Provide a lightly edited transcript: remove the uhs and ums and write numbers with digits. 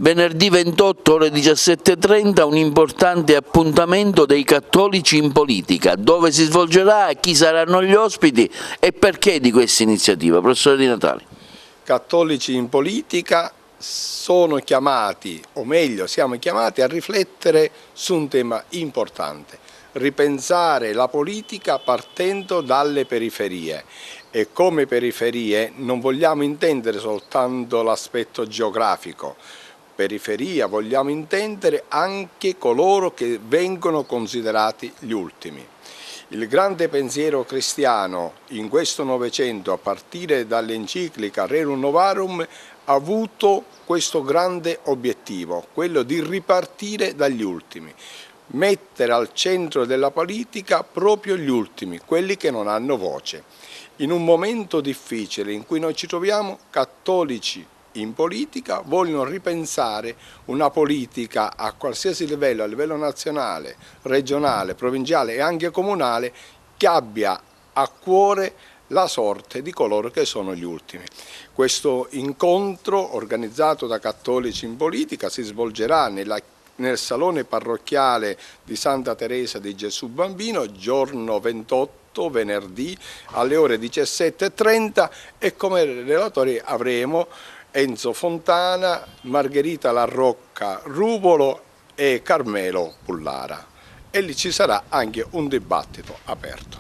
Venerdì 28 ore 17:30 un importante appuntamento dei cattolici in politica. Dove si svolgerà, chi saranno gli ospiti e perché di questa iniziativa? Professore Di Natale. Cattolici in politica sono chiamati, o meglio siamo chiamati a riflettere su un tema importante: ripensare la politica partendo dalle periferie. E come periferie non vogliamo intendere soltanto l'aspetto geografico. Periferia vogliamo intendere anche coloro che vengono considerati gli ultimi. Il grande pensiero cristiano in questo Novecento, a partire dall'enciclica Rerum Novarum, ha avuto questo grande obiettivo, quello di ripartire dagli ultimi, mettere al centro della politica proprio gli ultimi, quelli che non hanno voce. In un momento difficile in cui noi ci troviamo, cattolici in politica vogliono ripensare una politica a qualsiasi livello, a livello nazionale, regionale, provinciale e anche comunale, che abbia a cuore la sorte di coloro che sono gli ultimi. Questo incontro, organizzato da Cattolici in Politica, si svolgerà nel salone parrocchiale di Santa Teresa di Gesù Bambino, giorno 28, venerdì, alle ore 17:30, e come relatori avremo Enzo Fontana, Margherita Larrocca Ruvolo e Carmelo Pullara. E lì ci sarà anche un dibattito aperto.